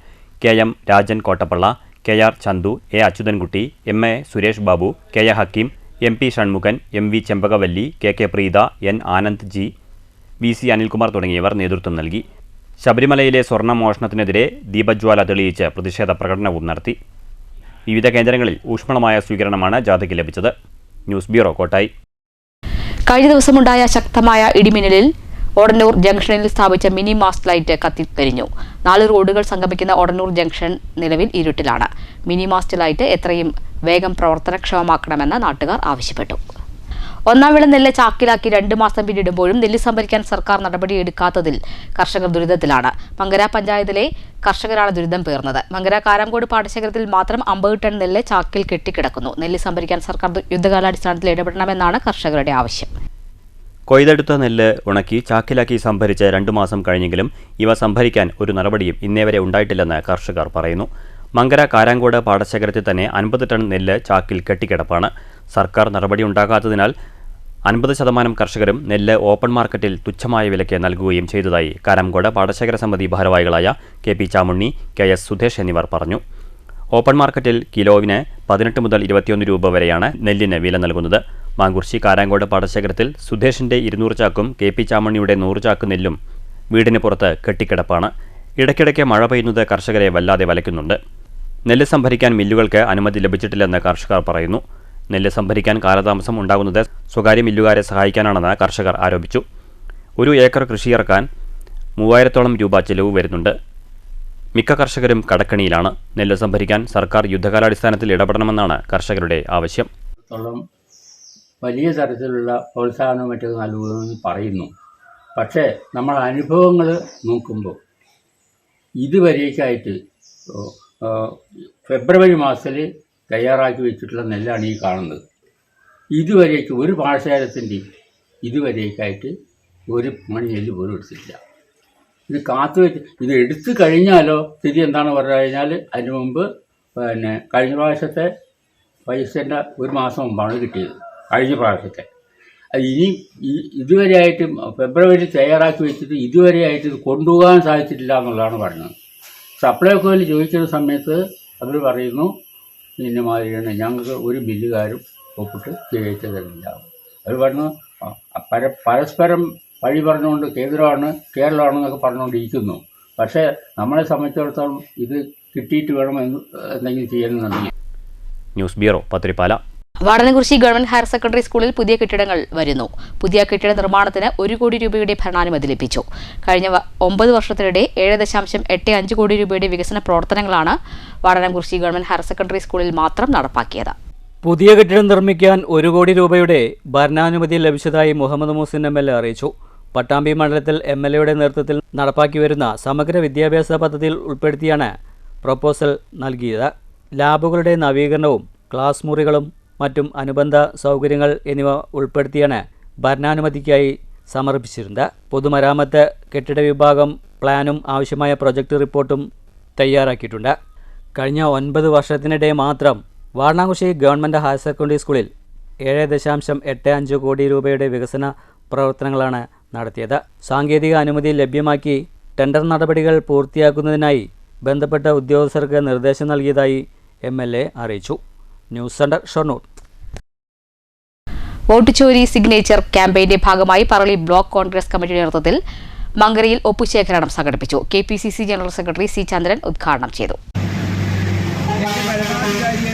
KM Rajan Kottappalla, KR Chandu, A. Achuthankutty, MA Suresh Babu, KA Hakeem, MP Shanmukhan, MV Chembakavalli, KK Preetha, N. Anand G, VC Anilkumar തുടങ്ങിയവർ നേതൃത്വം നൽകി. ശബരിമലയിലെ സ്വർണ്ണ മോഷണത്തിനെതിരെ ദീപജ്വാല തെളിയിച്ച് പ്രതിഷേധ പ്രകടനവും നടത്തി. വിവിധ കേന്ദ്രങ്ങളിൽ ഊഷ്മളമായ സ്വീകരണമാണ് ജാഥയ്ക്ക് ലഭിച്ചത്. News bureau, Kottayi. കഴിഞ്ഞ ദിവസമുണ്ടായ ശക്തമായ ഇടിമിന്നലിൽ ഓടന്നൂർ ജംഗ്ഷനിൽ സ്ഥാപിച്ച മിനി മാസ്റ്റ് ലൈറ്റ് കത്തിക്കരിഞ്ഞു. 4 റോഡുകൾ സംഗമിക്കുന്ന ഓടന്നൂർ ജംഗ്ഷൻ നിലവിൽ ഇരുട്ടിലാണ്. മിനി മാസ്റ്റ് ലൈറ്റ് എത്രയും വേഗം പ്രവർത്തനക്ഷമമാക്കണമെന്ന് നാട്ടുകാർ ആവശ്യപ്പെട്ടു. ഒന്നാം വിള നെല്ല് ചാക്കിലാക്കി 2 മാസം പിന്നിടുമ്പോഴും നെല്ല് സംഭരിക്കാൻ സർക്കാർ നടപടിയെടുക്കാത്തതിൽ കർഷകർ ദുരിതത്തിലാണ്. മങ്കര പഞ്ചായത്തിലെ കർഷകരാണ് ദുരിതം പേർന്നത്. മങ്കര കാരാംകോട് പാടശേഖരത്തിൽ മാത്രം 50 ടൺ നെല്ല് ചാക്കിൽ കെട്ടിക്കിടക്കുന്നു. നെല്ല് സംഭരിക്കാൻ സർക്കാർ യുദ്ധകാലാടിസ്ഥാനത്തിൽ ഇടപെടണമെന്നാണ് കർഷകരുടെ ആവശ്യം. കൊയ്തെടുത്ത നെല്ല് ഉണക്കി ചാക്കിലാക്കി സംഭരിച്ച് 2 മാസം കഴിഞ്ഞെങ്കിലും ഇവ സംഭരിക്കാൻ ഒരു നടപടിയും ഇന്നേവരെ ഉണ്ടായിട്ടില്ലെന്ന് കർഷകർ പറയുന്നു. മങ്കര കാരാംകോട് പാടശേഖരത്തിൽ തന്നെ 50 ടൺ നെല്ല് ചാക്കിൽ കെട്ടിക്കിടപ്പാണ്. സർക്കാർ നടപടിയുണ്ടാകാത്തതിനാൽ 50% കർഷകരും നെല്ല് ഓപ്പൺ മാർക്കറ്റിൽ തുച്ഛമായ വിലയ്ക്ക് നൽകുകയും ചെയ്തതായി കാരാംകോട് പാടശേഖര സമിതി ഭാരവാഹികളായ KP ചാമുണ്ണി, KS സുധേഷ് എന്നിവർ പറഞ്ഞു. ഓപ്പൺ മാർക്കറ്റിൽ കിലോവിന് 18 മുതൽ 21 രൂപ വരെയാണ് നെല്ലിന് വില നൽകുന്നത്. മാങ്കുർശി കാരാംകോട് പാടശേഖരത്തിൽ സുധേഷിന്റെ 200 ചാക്കും KP ചാമുണ്ണിയുടെ 100 ചാക്ക് നെല്ലും വീടിന് പുറത്ത് കെട്ടിക്കിടപ്പാണ്. ഇടയ്ക്കിടയ്ക്ക് മഴ പെയ്യുന്നത് കർഷകരെ വല്ലാതെ വലയ്ക്കുന്നുണ്ട്. നെല്ല് സംഭരിക്കാൻ മില്ലുകൾക്ക് അനുമതി ലഭിച്ചിട്ടില്ലെന്ന് കർഷകർ പറയുന്നു. നെല്ല് സംഭരിക്കാൻ കാലതാമസം ഉണ്ടാകുന്നത് സ്വകാര്യ മില്ലുകാരെ സഹായിക്കാനാണെന്ന് കർഷകർ ആരോപിച്ചു. 1 ഏക്കർ കൃഷിയിറക്കാൻ 3000-ഓളം രൂപ ചെലവ് വരുന്നുണ്ട്. മിക്ക കർഷകരും കടക്കണിയിലാണ്. നെല്ല് സംഭരിക്കാൻ സർക്കാർ യുദ്ധകാലാടിസ്ഥാനത്തിൽ ഇടപെടണമെന്നാണ് കർഷകരുടെ ആവശ്യം. വലിയ തരത്തിലുള്ള പ്രോത്സാഹനവും മറ്റൊക്കെ നൽകുമെന്ന് പറയുന്നു. പക്ഷേ നമ്മൾ അനുഭവങ്ങൾ നോക്കുമ്പോൾ ഇതുവരേക്കായിട്ട് ഫെബ്രുവരി മാസത്തിൽ തയ്യാറാക്കി വെച്ചിട്ടുള്ള നെല്ലാണ് ഈ കാണുന്നത്. ഇതുവരേക്ക് ഒരു പാടശേഖരത്തിൻ്റെയും ഇതുവരേക്കായിട്ട് ഒരു മണി നെല്ല് പോലും എടുത്തിട്ടില്ല. ഇത് കാത്തു വെച്ച് ഇത് എടുത്തു കഴിഞ്ഞാലോ സ്ഥിതി എന്താണെന്ന് പറഞ്ഞു കഴിഞ്ഞാൽ അതിന് മുമ്പ് കഴിഞ്ഞ പ്രാവശ്യത്തെ പൈസേൻ്റെ 1 മാസം മുമ്പാണ് കിട്ടിയത്. കഴിഞ്ഞ പ്രാവശ്യത്തെ ഇനി ഇതുവരെയായിട്ട് ഫെബ്രുവരി തയ്യാറാക്കി വെച്ചിട്ട് ഇതുവരെയായിട്ട് ഇത് കൊണ്ടുപോകാൻ സാധിച്ചിട്ടില്ല എന്നുള്ളതാണ് പറഞ്ഞത്. സപ്ലൈകോയിൽ ചോദിക്കുന്ന സമയത്ത് അവർ പറയുന്നു ഇന്ന മാതിരിയാണ്, ഞങ്ങൾക്ക് ഒരു ബില്ലുകാരും ഒപ്പിട്ട് ശരിയായിട്ട് തരില്ല. അവർ പറഞ്ഞു പരസ്പരം വഴി പറഞ്ഞുകൊണ്ട് കേരളമാണെന്നൊക്കെ പറഞ്ഞുകൊണ്ടിരിക്കുന്നു. പക്ഷേ നമ്മളെ സംബന്ധിച്ചിടത്തോളം ഇത് കിട്ടിയിട്ട് വേണം എന്തെങ്കിലും ചെയ്യാനെന്നുണ്ടെങ്കിൽ. News bureau, Pathirippala. Vadanamkurissi government higher secondary സ്കൂളിൽ പുതിയ കെട്ടിടങ്ങൾ വരുന്നു. പുതിയ കെട്ടിട നിർമ്മാണത്തിന് 1 കോടി രൂപയുടെ ഭരണാനുമതി ലഭിച്ചു. കഴിഞ്ഞ 9 വർഷത്തിനിടെ 7.85 കോടി രൂപയുടെ വികസന പ്രവർത്തനങ്ങളാണ് വാടനകുറിശി ഗവൺമെന്റ് ഹയർ സെക്കൻഡറി സ്കൂളിൽ മാത്രം നടപ്പാക്കിയത്. പുതിയ കെട്ടിടം നിർമ്മിക്കാൻ 1 കോടി രൂപയുടെ ഭരണാനുമതി ലഭിച്ചതായി മുഹമ്മദ് മുഹസിൻ MLA അറിയിച്ചു. പട്ടാമ്പി മണ്ഡലത്തിൽ MLAയുടെ നേതൃത്വത്തിൽ നടപ്പാക്കി വരുന്ന സമഗ്ര വിദ്യാഭ്യാസ പദ്ധതിയിൽ ഉൾപ്പെടുത്തിയാണ് പ്രപ്പോസൽ നൽകിയത്. ലാബുകളുടെ നവീകരണവും ക്ലാസ് മുറികളും മറ്റും അനുബന്ധ സൗകര്യങ്ങൾ എന്നിവ ഉൾപ്പെടുത്തിയാണ് ഭരണാനുമതിക്കായി സമർപ്പിച്ചിരുന്നത്. പൊതുമരാമത്ത് കെട്ടിട വിഭാഗം പ്ലാനും ആവശ്യമായ പ്രൊജക്ട് റിപ്പോർട്ടും തയ്യാറാക്കിയിട്ടുണ്ട്. കഴിഞ്ഞ 9 വർഷത്തിനിടെ മാത്രം വാടനാകുറിശി ഗവൺമെൻറ് ഹയർ സെക്കൻഡറി സ്കൂളിൽ 7.85 കോടി രൂപയുടെ വികസന പ്രവർത്തനങ്ങളാണ് നടത്തിയത്. സാങ്കേതിക അനുമതി ലഭ്യമാക്കി ടെൻഡർ നടപടികൾ പൂർത്തിയാക്കുന്നതിനായി ബന്ധപ്പെട്ട ഉദ്യോഗസ്ഥർക്ക് നിർദ്ദേശം നൽകിയതായി MLA അറിയിച്ചു. News centre, Shoranur. വോട്ട് ചോരി സിഗ്നേച്ചർ ക്യാമ്പയിന്റെ ഭാഗമായി പറളി ബ്ലോക്ക് കോൺഗ്രസ് കമ്മിറ്റിയുടെ നേതൃത്വത്തിൽ മങ്കരയിൽ ഒപ്പുശേഖരണം സംഘടിപ്പിച്ചു. KPCC general secretary C. Chandran ഉദ്ഘാടനം ചെയ്തു.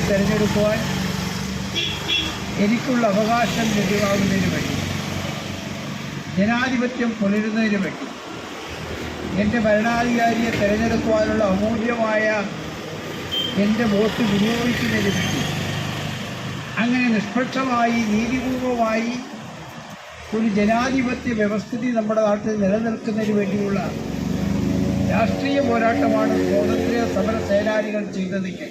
തെരഞ്ഞെടുക്കുവാൻ എനിക്കുള്ള അവകാശം ലഭ്യമാകുന്നതിന് വേണ്ടി, ജനാധിപത്യം പുലരുന്നതിന് വേണ്ടി, എൻ്റെ ഭരണാധികാരിയെ തിരഞ്ഞെടുക്കുവാനുള്ള അമൂല്യമായ എൻ്റെ വോട്ട് വിനിയോഗിക്കുന്നതിന് വേണ്ടി, അങ്ങനെ നിഷ്പക്ഷമായി നീതിപൂർവമായി ഒരു ജനാധിപത്യ വ്യവസ്ഥിതി നമ്മുടെ നാട്ടിൽ നിലനിൽക്കുന്നതിന് വേണ്ടിയുള്ള രാഷ്ട്രീയ പോരാട്ടമാണ് സ്വാതന്ത്ര്യ സമര സേനാനികൾ ചെയ്തതെങ്കിൽ.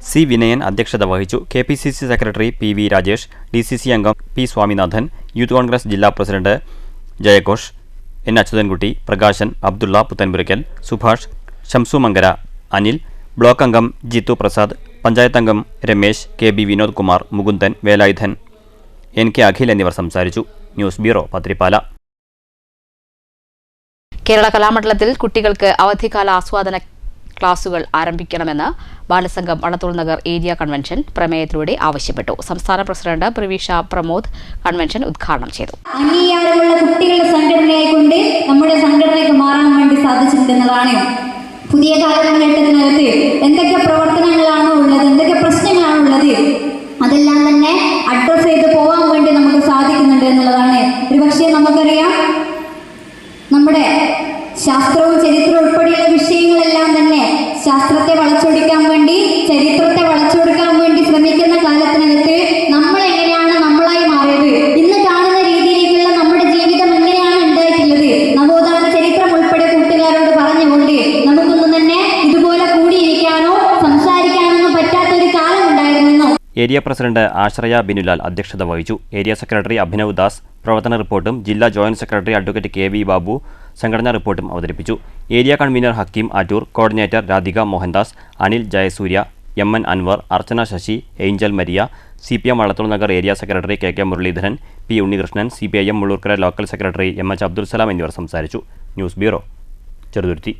C. വിനയൻ അധ്യക്ഷത വഹിച്ചു. KPCC secretary PV Rajesh, DCC അംഗം P. സ്വാമിനാഥൻ, യൂത്ത് കോൺഗ്രസ് ജില്ലാ പ്രസിഡന്റ് ജയഘോഷ്, എൻ അച്യുതൻകുട്ടി, പ്രകാശൻ, അബ്ദുള്ള പുത്തൻപുരയ്ക്കൽ, സുഭാഷ്, ഷംസുമങ്കര, അനിൽ, ബ്ലോക്ക് അംഗം ജിത്തു പ്രസാദ്, പഞ്ചായത്ത് അംഗം Ramesh, K B Vinod Kumar, Mukundan, Velayudhan, N K Akhil എന്നിവർ സംസാരിച്ചു. News bureau, Pathirippala. കേരള കലാമണ്ഡലത്തിൽ കുട്ടികൾക്ക് അവധിക്കാല ആസ്വാദന ക്ലാസുകൾ ആരംഭിക്കണമെന്ന് ബാലസംഘം വള്ളത്തോൾ നഗർ ഏരിയ കൺവെൻഷൻ പ്രമേയത്തിലൂടെ ആവശ്യപ്പെട്ടു. സംസ്ഥാന പ്രസിഡന്റ് പ്രവീഷ പ്രമോദ് കൺവെൻഷൻ ഉദ്ഘാടനം ചെയ്തു. അംഗീകാരമുള്ള കുട്ടികളുടെ സംഘടനയായിക്കൊണ്ട് നമ്മുടെ സംഘടനയ്ക്ക് മാറാൻ വേണ്ടി സാധിച്ചിട്ടുണ്ടെന്നതാണ്. പുതിയ കാലഘട്ടത്തിനകത്ത് എന്തൊക്കെ പ്രവർത്തനങ്ങളാണോ ഉള്ളത്, എന്തൊക്കെ പ്രശ്നങ്ങളാണോ ഉള്ളത്, അതെല്ലാം തന്നെ അഡ്രസ് ചെയ്ത് പോകാൻ വേണ്ടി നമുക്ക് സാധിക്കുന്നുണ്ട് എന്നുള്ളതാണ്. ഒരുപക്ഷെ നമുക്കറിയാം, നമ്മുടെ ശാസ്ത്രവും ചരിത്രവും ഉൾപ്പെടെയുള്ള വിഷയങ്ങളെല്ലാം തന്നെ ശാസ്ത്രത്തെ വളച്ചൊടിക്കാൻ വേണ്ടി, ചരിത്രത്തെ വളച്ചൊടുക്കാൻ വേണ്ടി ശ്രമിക്കുന്ന കാലത്തിനകത്ത് നമ്മൾ എങ്ങനെയാണ് നമ്മളായി മാറിയത്, ഇന്ന് കാണുന്ന രീതിയിലേക്കുള്ള നമ്മുടെ ജീവിതം എങ്ങനെയാണ് ഉണ്ടായിട്ടുള്ളത്, നവോത്ഥാന ചരിത്രം ഉൾപ്പെടെ കൂട്ടുകാരോട് പറഞ്ഞുകൊണ്ട് നമുക്കൊന്നും തന്നെ ഇതുപോലെ കൂടിയിരിക്കാനോ സംസാരിക്കാനൊന്നും പറ്റാത്തൊരു കാലം ഉണ്ടായിരുന്നെന്നോ. ഏരിയ പ്രസിഡന്റ് ആശ്രയ ബിനുലാൽ അധ്യക്ഷത വഹിച്ചു. ഏരിയ സെക്രട്ടറി അഭിനവ് ദാസ് പ്രവർത്തന റിപ്പോർട്ടും ജില്ലാ joint secretary advocate K V Babu സംഘടനാ റിപ്പോർട്ടും അവതരിപ്പിച്ചു. Area convener Hakeem Attoor, coordinator Radhika Mohandas, Anil Jayasurya, M N Anwar, Archana Sasi, Angel Maria, CPM Vallathol Nagar area secretary K Muraleedharan, P Unnikrishnan, CPIM Mullurkara local secretary MH Abdul Salam എന്നിവർ സംസാരിച്ചു. News bureau, Cheruthuruthy.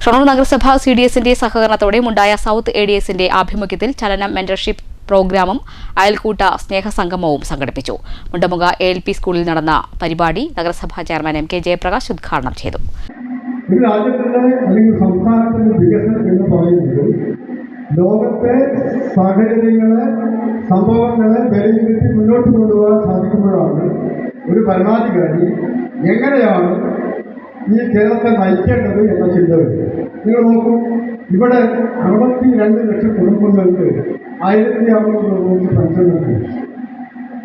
ഷൊർണൂർ നഗരസഭ CDSന്റെ സഹകരണത്തോടെ മുണ്ടായ സൗത്ത് ADSന്റെ ആഭിമുഖ്യത്തിൽ ചലനം മെന്റർഷിപ്പ് പ്രോഗ്രാമും അയൽക്കൂട്ട സ്നേഹസംഗമവും സംഘടിപ്പിച്ചു. മുണ്ടമുക ALP സ്കൂളിൽ നടന്ന പരിപാടി നഗരസഭാ ചെയർമാൻ MK ജയപ്രകാശ് ഉദ്ഘാടനം ചെയ്തു. ഒരു രാജ്യത്തിന്റെ അല്ലെങ്കിൽ സംസ്ഥാനത്തിന്റെ വികസനം എന്ന് പറയുന്നത് ലോകത്തെ സാഹചര്യങ്ങളെ, സംഭവങ്ങളെ വിലയിരുത്തി മുന്നോട്ട് കൊണ്ടുപോകാൻ സാധിക്കുമ്പോഴാണ് ഒരു ഭരണാധികാരി എങ്ങനെയാണ് ഈ കേരളത്തെ നയിക്കേണ്ടത് എന്ന ചിന്ത വരും. നിങ്ങൾ നോക്കൂ, ഇവിടെ 62 ലക്ഷം കുടുംബങ്ങൾക്ക് 1500 രൂപ പെൻഷൻ നൽകി.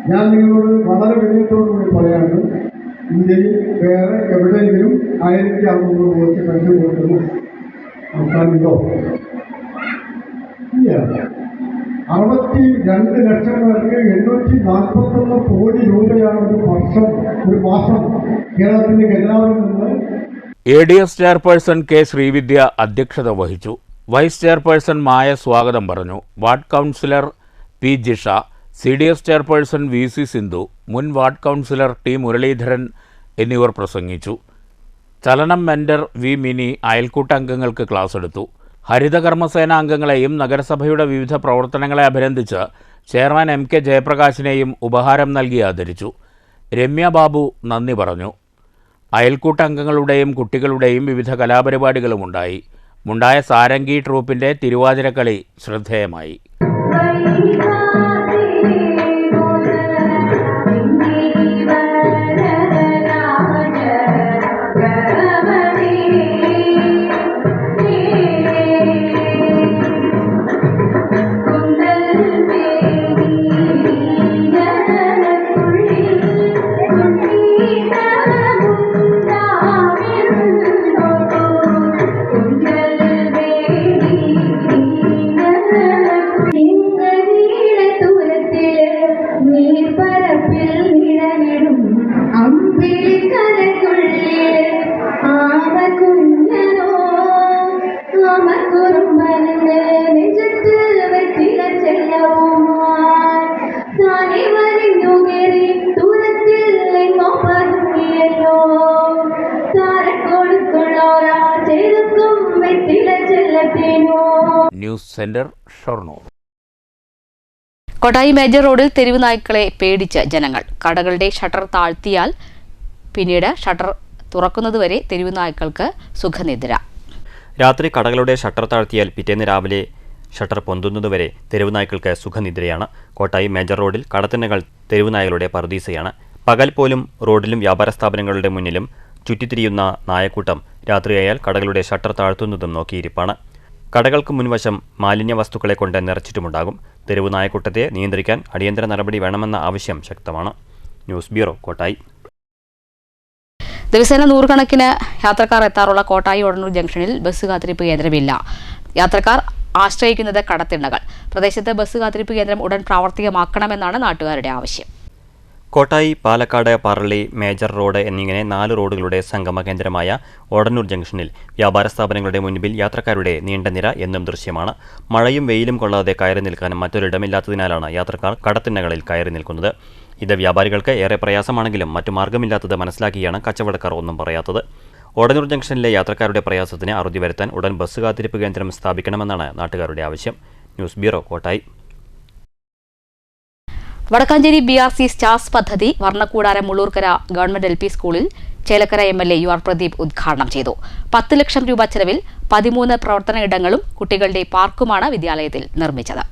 ഞാൻ നിങ്ങളോട് വളരെ വിനയത്തോടുകൂടി പറയാണ്, ഇന്ത്യയിൽ വേറെ എവിടെയെങ്കിലും 1500 രൂപ പെൻഷൻ കൊടുക്കുന്ന സംസ്ഥാനമുണ്ടോ? ഇല്ല. 62 ലക്ഷം പേർക്ക് 841 കോടി രൂപയാണ് ഒരു മാസം കേരളത്തിന്റെ ഖജനാവിൽ നിന്ന്. ADS ചെയർപേഴ്സൺ കെ ശ്രീവിദ്യ അധ്യക്ഷത വഹിച്ചു. വൈസ് ചെയർപേഴ്സൺ മായ സ്വാഗതം പറഞ്ഞു. Ward councillor P Jisha, CDS chairperson VC Sindhu, മുൻ വാർഡ് കൗൺസിലർ ടി മുരളീധരൻ എന്നിവർ പ്രസംഗിച്ചു. ചലനം മെന്റർ വി മിനി അയൽക്കൂട്ട അംഗങ്ങൾക്ക് ക്ലാസ് എടുത്തു. ഹരിതകർമ്മസേന അംഗങ്ങളെയും നഗരസഭയുടെ വിവിധ പ്രവർത്തനങ്ങളെ അഭിനന്ദിച്ച് ചെയർമാൻ MK ജയപ്രകാശിനെയും ഉപഹാരം നൽകി ആദരിച്ചു. രമ്യ ബാബു നന്ദി പറഞ്ഞു. അയൽക്കൂട്ട അംഗങ്ങളുടെയും കുട്ടികളുടെയും വിവിധ കലാപരിപാടികളുമുണ്ടായി. മുണ്ടായ സാരംഗി ട്രൂപ്പിൻ്റെ തിരുവാതിരക്കളി ശ്രദ്ധേയമായി. News centre, Shoranur. Kottayi major റോഡിൽ തെരുവ് നായ്ക്കളെ പേടിച്ച് ജനങ്ങൾ. കടകളുടെ ഷട്ടർ താഴ്ത്തിയാൽ പിന്നീട് ഷട്ടർ തുറക്കുന്നതുവരെ തെരുവ് നായ്ക്കൾക്ക് സുഖനിദ്ര. രാത്രി കടകളുടെ ഷട്ടർ താഴ്ത്തിയാൽ പിറ്റേന്ന് രാവിലെ ഷട്ടർ പൊന്തുന്നതുവരെ തെരുവ് നായ്ക്കൾക്ക് സുഖനിദ്രയാണ്. കോട്ടായി മേജർ റോഡിൽ കടത്തിണ്ണകൾ തെരുവ് നായകളുടെ പറുദീസയാണ്. പകൽ പോലും റോഡിലും വ്യാപാര സ്ഥാപനങ്ങളുടെ മുന്നിലും ചുറ്റിത്തിരിയുന്ന നായക്കൂട്ടം രാത്രിയായാൽ കടകളുടെ ഷട്ടർ താഴ്ത്തുന്നതും നോക്കിയിരിപ്പാണ്. കടകൾക്ക് മുൻവശം മാലിന്യ വസ്തുക്കളെ കൊണ്ട് നിറച്ചിട്ടുമുണ്ടാകും. തെരുവ് നായക്കൂട്ടത്തെ നിയന്ത്രിക്കാൻ അടിയന്തര നടപടി വേണമെന്ന ആവശ്യം ശക്തമാണ്. News bureau, Kottayi. ദിവസേന 100 കണക്കിന് യാത്രക്കാർ എത്താറുള്ള കോട്ടായി ഒടന്നൂർ ജംഗ്ഷനിൽ ബസ് കാത്തിരിപ്പ് കേന്ദ്രമില്ല. യാത്രക്കാർ ആശ്രയിക്കുന്നത് കടത്തിണ്ണകൾ. പ്രദേശത്ത് ബസ് കാത്തിരിപ്പ് കേന്ദ്രം ഉടൻ പ്രാവർത്തികമാക്കണമെന്നാണ് നാട്ടുകാരുടെ ആവശ്യം. കോട്ടായി, പാലക്കാട്, പറളി, മേജർ റോഡ് എന്നിങ്ങനെ 4 റോഡുകളുടെ സംഗമ കേന്ദ്രമായ ഓടന്നൂർ ജംഗ്ഷനിൽ വ്യാപാര സ്ഥാപനങ്ങളുടെ മുൻപിൽ യാത്രക്കാരുടെ നീണ്ട നിര എന്നും ദൃശ്യമാണ്. മഴയും വെയിലും കൊള്ളാതെ കയറി നിൽക്കാനും മറ്റൊരിടമില്ലാത്തതിനാലാണ് യാത്രക്കാർ കടത്തിണ്ണകളിൽ കയറി നിൽക്കുന്നത്. ഇത് വ്യാപാരികൾക്ക് ഏറെ പ്രയാസമാണെങ്കിലും മറ്റു മാർഗമില്ലാത്തത് മനസ്സിലാക്കിയാണ് കച്ചവടക്കാർ ഒന്നും പറയാത്തത്. ഓടന്നൂർ ജംഗ്ഷനിലെ യാത്രക്കാരുടെ പ്രയാസത്തിന് അറുതി വരുത്താൻ ഉടൻ ബസ് കാത്തിരിപ്പ് കേന്ദ്രം സ്ഥാപിക്കണമെന്നാണ് നാട്ടുകാരുടെ ആവശ്യം. News bureau, Kottayi. Wadakkanchery BRC stars പദ്ധതി വർണ്ണക്കൂടാരം മുള്ളൂർക്കര ഗവൺമെന്റ് LP സ്കൂളിൽ ചേലക്കര MLA UR പ്രദീപ് ഉദ്ഘാടനം ചെയ്തു. 10 ലക്ഷം രൂപ ചെലവിൽ 13 പ്രവർത്തന ഇടങ്ങളും കുട്ടികളുടെ പാർക്കുമാണ് വിദ്യാലയത്തിൽ നിർമ്മിച്ചത്.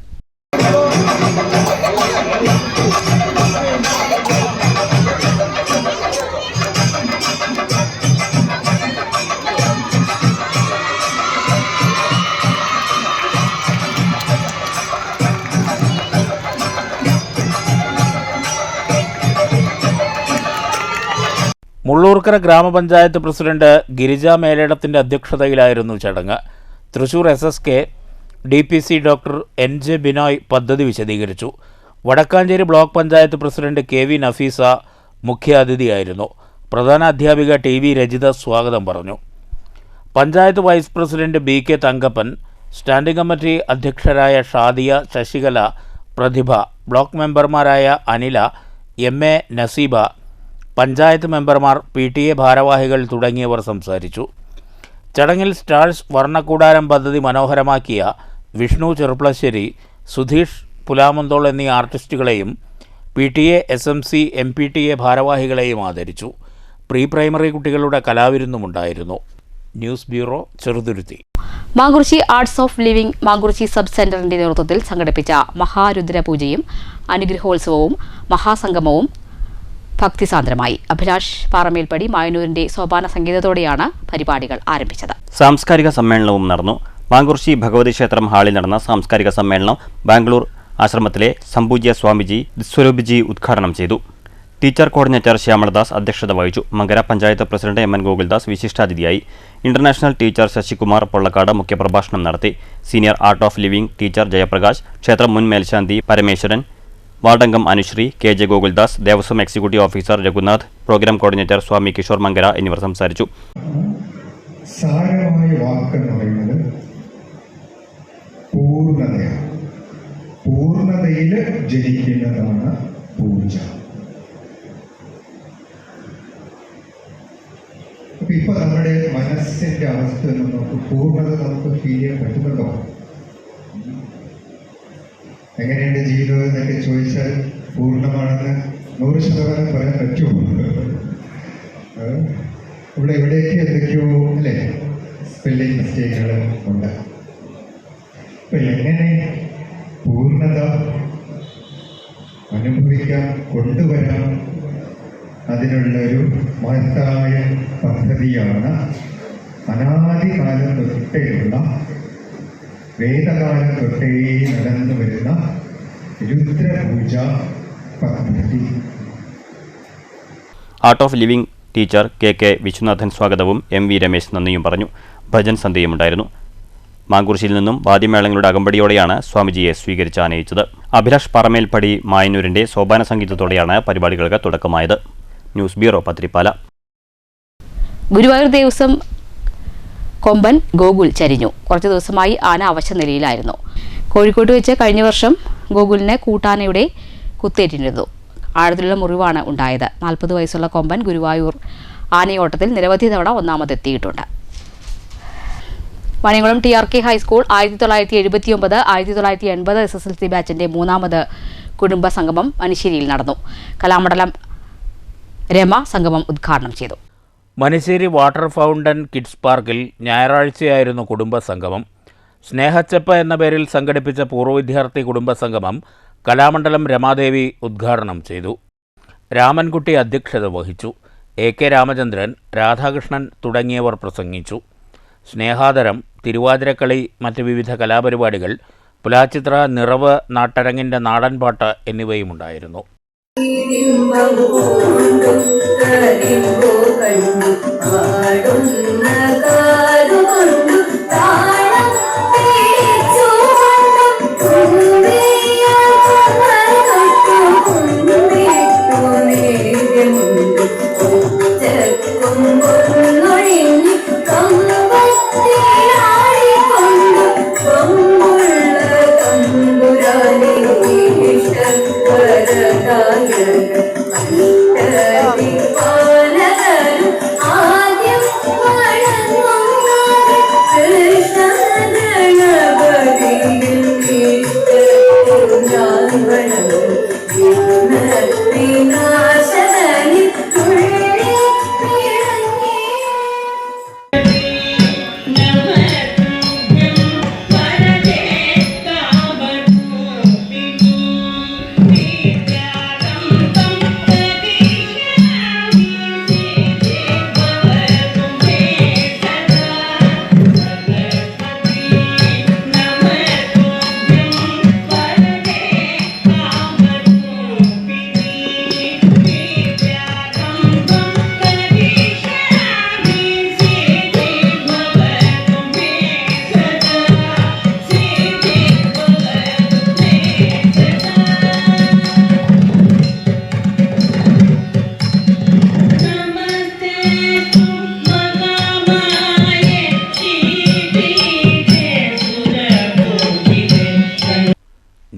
മുള്ളൂർക്കര ഗ്രാമപഞ്ചായത്ത് പ്രസിഡന്റ് ഗിരിജ മേലേടത്തിൻ്റെ അധ്യക്ഷതയിലായിരുന്നു ചടങ്ങ്. Thrissur SSK DPC doctor NJ Binoy പദ്ധതി വിശദീകരിച്ചു. Vadakkanchery block panchayat president KV Nafeesa മുഖ്യാതിഥിയായിരുന്നു. പ്രധാന അധ്യാപിക TV രജിത സ്വാഗതം പറഞ്ഞു. Panchayat vice president BK Thankappan, standing committee അധ്യക്ഷരായ ഷാദിയ, ശശികല, പ്രതിഭ, ബ്ലോക്ക് മെമ്പർമാരായ അനില, MA നസീബ, പഞ്ചായത്ത് മെമ്പർമാർ, PTA ഭാരവാഹികൾ തുടങ്ങിയവർ സംസാരിച്ചു. ചടങ്ങിൽ സ്റ്റാർസ് വർണ്ണക്കൂടാരം പദ്ധതി മനോഹരമാക്കിയ വിഷ്ണു ചെറുപ്ലശ്ശേരി, സുധീഷ് പുലാമന്തോൾ എന്നീ ആർട്ടിസ്റ്റുകളെയും PTA, SMC, MPTA ഭാരവാഹികളെയും ആദരിച്ചു. പ്രീ പ്രൈമറി കുട്ടികളുടെ കലാവിരുന്നുമുണ്ടായിരുന്നു. News bureau, Cheruthuruthy. Mankurichi Arts of Living Mankurichi sub സെന്ററിന്റെ നേതൃത്വത്തിൽ സംഘടിപ്പിച്ച മഹാരുദ്രപൂജയും അനുഗ്രഹോത്സവവും മഹാസംഗമവും ഭക്തിസാന്ദ്രമായി. അഭിലാഷ് പാറമേൽപ്പടി മായനൂരിന്റെ സോപാന സംഗീതത്തോടെയാണ് പരിപാടികൾ ആരംഭിച്ചത്. സാംസ്കാരിക സമ്മേളനവും നടന്നു. മാങ്കുറിച്ചി ഭഗവതി ക്ഷേത്രം ഹാളിൽ നടന്ന സാംസ്കാരിക സമ്മേളനം ബാംഗ്ലൂർ ആശ്രമത്തിലെ സംപൂജ്യ സ്വാമിജി സ്വരൂപ്ജി ഉദ്ഘാടനം ചെയ്തു. ടീച്ചർ കോർഡിനേറ്റർ ശ്യാമളദാസ് അധ്യക്ഷത വഹിച്ചു. മങ്കര പഞ്ചായത്ത് പ്രസിഡന്റ് MN ഗോകുൽദാസ് വിശിഷ്ടാതിഥിയായി. ഇന്റർനാഷണൽ ടീച്ചർ ശശികുമാർ പൊള്ളക്കാട് മുഖ്യപ്രഭാഷണം നടത്തി. Senior Art of Living teacher Jayaprakash, ക്ഷേത്രം മുൻ മേൽശാന്തി പരമേശ്വരൻ, വാർഡംഗം Anusree, KJ Gokuldas, Devaswom executive officer Raghunath, programme coordinator Swami Kishore Mankara എന്നിവർ സംസാരിച്ചു. സാരമായ വാക്കെന്ന് പറയുന്നത് പൂർണ്ണതയാണ്. പൂർണ്ണതയിൽ ജനിക്കുന്നതാണ് പൂജ. അപ്പൊ ഇപ്പൊ നമ്മുടെ മനസ്സിന്റെ അവസ്ഥ നമുക്ക് പൂർണ്ണത നമുക്ക് ഫീൽ ചെയ്യാൻ പറ്റുന്നുണ്ടോ? എങ്ങനെയുണ്ട് ജീവിതം എന്നൊക്കെ ചോദിച്ചാൽ പൂർണ്ണമാണെന്ന് 100% പറയാൻ പറ്റുമോ? ഇവിടെ എവിടെയൊക്കെ എന്തൊക്കെയോ അല്ലേ സ്പെല്ലിംഗ് മിസ്റ്റേക്കുകൾ ഉണ്ട്. അപ്പൊ എങ്ങനെ പൂർണ്ണത അനുഭവിക്കാൻ കൊണ്ടുവരാം, അതിനുള്ളൊരു മഹത്തായ പദ്ധതിയാണ് അനാദികാലം തൊട്ടേയുള്ള വേദകാലം തൊട്ടേ നടന്നു വരുന്ന രുദ്രപൂജ പദ്ധതി. Art of Living teacher KK Viswanathan സ്വാഗതവും MV രമേശ് നന്ദിയും പറഞ്ഞു. ഭജൻ സന്ധ്യയുമുണ്ടായിരുന്നു. മാങ്കുറിശ്ശിയിൽ നിന്നും വാദ്യമേളങ്ങളുടെ അകമ്പടിയോടെയാണ് സ്വാമിജിയെ സ്വീകരിച്ച് ആനയിച്ചത്. അഭിലാഷ് പറമേൽപ്പടി മായന്നൂരിന്റെ സോപാന സംഗീതത്തോടെയാണ് പരിപാടികൾക്ക് തുടക്കമായത്. News bureau, Pathrippala. ഗുരുവായൂർ ദേവസ്വം കൊമ്പൻ ഗോകുൽ ചരിഞ്ഞു. കുറച്ചു ദിവസമായി ആന അവശ നിലയിലായിരുന്നു. കോഴിക്കോട്ട് വെച്ച് കഴിഞ്ഞ വർഷം ഗോകുലിന് കൂട്ടാനയുടെ കുത്തേറ്റിരുന്നു. ആഴത്തിലുള്ള മുറിവാണ് ഉണ്ടായത്. 40 വയസ്സുള്ള കൊമ്പൻ ഗുരുവായൂർ ആനയോട്ടത്തിൽ നിരവധി തവണ ഒന്നാമതെത്തിയിട്ടുണ്ട്. വാണിയംകുളം TRK ഹൈസ്കൂൾ 1979, 1980 SSLC ബാച്ചിന്റെ 3ാമത് കുടുംബ സംഗമം മനുശ്ശേരിയിൽ നടന്നു. കലാമണ്ഡലം രമ സംഗമം ഉദ്ഘാടനം ചെയ്തു. മനുശ്ശേരി വാട്ടർ ഫൗണ്ടൻ കിഡ്സ് പാർക്കിൽ ഞായറാഴ്ചയായിരുന്നു കുടുംബസംഗമം. സ്നേഹച്ചപ്പ എന്ന പേരിൽ സംഘടിപ്പിച്ച പൂർവ്വ വിദ്യാർത്ഥി കുടുംബസംഗമം കലാമണ്ഡലം രമാദേവി ഉദ്ഘാടനം ചെയ്തു. രാമൻകുട്ടി അധ്യക്ഷത വഹിച്ചു. AK രാമചന്ദ്രൻ, രാധാകൃഷ്ണൻ തുടങ്ങിയവർ പ്രസംഗിച്ചു. സ്നേഹാദരം, തിരുവാതിരക്കളി, മറ്റ് വിവിധ കലാപരിപാടികൾ, പുലാച്ചിത്ര, നിറവ്, നാട്ടരങ്ങിൻ്റെ നാടൻപാട്ട് എന്നിവയുമുണ്ടായിരുന്നു.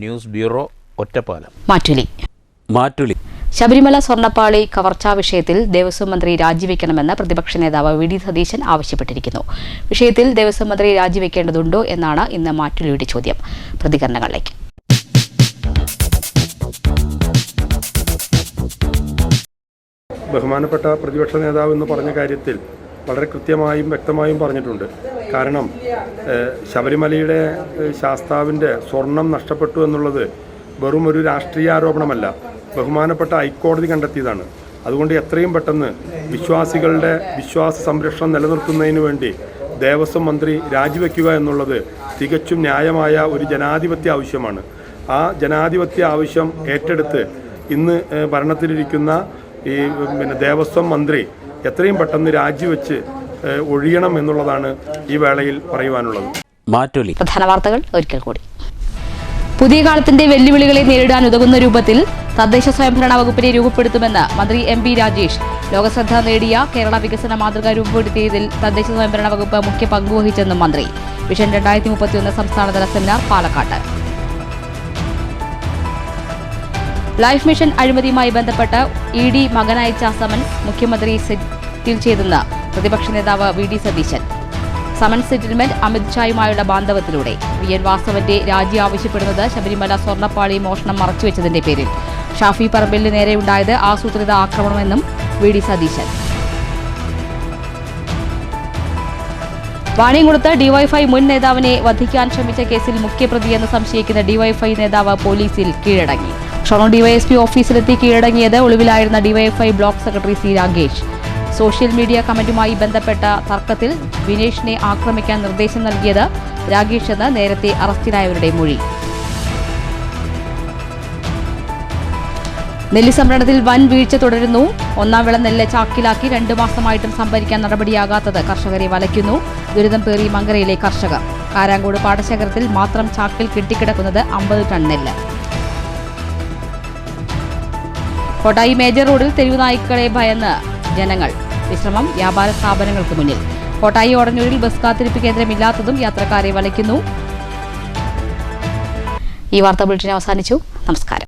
News bureau, Ottapalam. മാറ്റുലി ശബരിമല സ്വർണ്ണപ്പാളി കവർച്ചാ വിഷയത്തിൽ ദേവസ്വം മന്ത്രി രാജിവെക്കണമെന്ന് പ്രതിപക്ഷ നേതാവ് വി ഡി സതീശൻ ആവശ്യപ്പെട്ടിരിക്കുന്നു. വിഷയത്തിൽ ദേവസ്വം മന്ത്രി രാജിവെക്കേണ്ടതുണ്ടോ എന്നാണ് ഇന്ന് മാറ്റുലിയുടെ ചോദ്യം. പ്രതികരണങ്ങളിലേക്ക്. ബഹുമാനപ്പെട്ട പ്രതിപക്ഷ നേതാവ് എന്ന് പറഞ്ഞ കാര്യത്തിൽ വളരെ കൃത്യമായും വ്യക്തമായും പറഞ്ഞിട്ടുണ്ട്. കാരണം ശബരിമലയുടെ ശാസ്താവിൻ്റെ സ്വർണം നഷ്ടപ്പെട്ടു എന്നുള്ളത് വെറും ഒരു രാഷ്ട്രീയ ആരോപണമല്ല, ബഹുമാനപ്പെട്ട ഹൈക്കോടതി കണ്ടെത്തിയതാണ്. അതുകൊണ്ട് എത്രയും പെട്ടെന്ന് വിശ്വാസികളുടെ വിശ്വാസ സംരക്ഷണം നിലനിർത്തുന്നതിന് വേണ്ടി ദേവസ്വം മന്ത്രി രാജിവെക്കുക എന്നുള്ളത് തികച്ചും ന്യായമായ ഒരു ജനാധിപത്യ ആവശ്യമാണ്. ആ ജനാധിപത്യ ആവശ്യം ഏറ്റെടുത്ത് ഇന്ന് ഭരണത്തിലിരിക്കുന്ന ഈ ദേവസ്വം മന്ത്രി എത്രയും പെട്ടെന്ന് രാജിവെച്ച് ഒഴിയണം എന്നുള്ളതാണ് ഈ വേളയിൽ പറയുവാനുള്ളത്. പ്രധാന വാർത്തകൾ ഒരിക്കൽ കൂടി. പുതിയ കാലത്തിന്റെ വെല്ലുവിളികളെ നേരിടാൻ ഉതകുന്ന രൂപത്തിൽ തദ്ദേശ സ്വയംഭരണ വകുപ്പിനെ രൂപപ്പെടുത്തുമെന്ന് മന്ത്രി എം പി രാജേഷ്. ലോകശ്രദ്ധ നേടിയ കേരള വികസന മാതൃക രൂപപ്പെടുത്തിയതിൽ തദ്ദേശ സ്വയംഭരണ വകുപ്പ് മുഖ്യ പങ്കുവഹിച്ചെന്നും മന്ത്രി. വിഷൻ 2031 സംസ്ഥാനതല സെമിനാർ പാലക്കാട്ട്. ലൈഫ് മിഷൻ അഴിമതിയുമായി ബന്ധപ്പെട്ട് ED മകനയച്ച സമൻസ് മുഖ്യമന്ത്രി സെറ്റിൽ ചെയ്തെന്ന് പ്രതിപക്ഷ നേതാവ് V D Satheesan. Summons settlement അമിത്ഷായുമായുള്ള ബാന്ധവത്തിലൂടെ. VN വാസവന്റെ രാജി ആവശ്യപ്പെടുന്നത് ശബരിമല സ്വർണ്ണപ്പാളി മോഷണം മറച്ചുവെച്ചതിന്റെ പേരിൽ. ഷാഫി പറമ്പിലിന് നേരെയുണ്ടായത് ആസൂത്രിത ആക്രമണമെന്നും വി ഡി സതീശൻ. വാണിയംകുളത്ത് ഡിവൈഎഫ്ഐ മുൻ നേതാവിനെ വധിക്കാൻ ശ്രമിച്ച കേസിൽ മുഖ്യപ്രതിയെന്ന് സംശയിക്കുന്ന ഡിവൈഎഫ്ഐ നേതാവ് പോലീസിൽ കീഴടങ്ങി. ഷൊർണൂർ ഡിവൈഎസ്പി ഓഫീസിലെത്തി കീഴടങ്ങിയത് ഒളിവിലായിരുന്ന DYFI block secretary C Ragesh. Social media കമന്റുമായി ബന്ധപ്പെട്ട തർക്കത്തിൽ വിനേഷിനെ ആക്രമിക്കാൻ നിർദ്ദേശം നൽകിയത് രാഗേഷ് എന്ന് നേരത്തെ അറസ്റ്റിലായവരുടെ മൊഴി. നെല്ല് സംഭരണത്തിൽ വൻ വീഴ്ച തുടരുന്നു. ഒന്നാം വിള നെല്ല് ചാക്കിലാക്കി 2 മാസമായിട്ടും സംഭരിക്കാൻ നടപടിയാകാത്തത് കർഷകരെ വലയ്ക്കുന്നു. ദുരിതം പേറി മങ്കരയിലെ കർഷകർ. കാരാങ്കോട് പാടശേഖരത്തിൽ മാത്രം ചാക്കിൽ കെട്ടിക്കിടക്കുന്നത് 50 ടൺ നെല്ല്. കോട്ടായി മേജർ റോഡിൽ തെരുവുനായ്ക്കളെ ഭയന്ന് ജനങ്ങൾ. വിശ്രമം വ്യാപാര സ്ഥാപനങ്ങൾക്ക് മുന്നിൽ. കോട്ടായി ഓടന്നൂരിൽ ബസ് കാത്തിരിപ്പ് കേന്ദ്രമില്ലാത്തതും യാത്രക്കാരെ വലയ്ക്കുന്നു. ഈ വാർത്താ ബുള്ളറ്റിൻ അവസാനിച്ചു. നമസ്കാരം.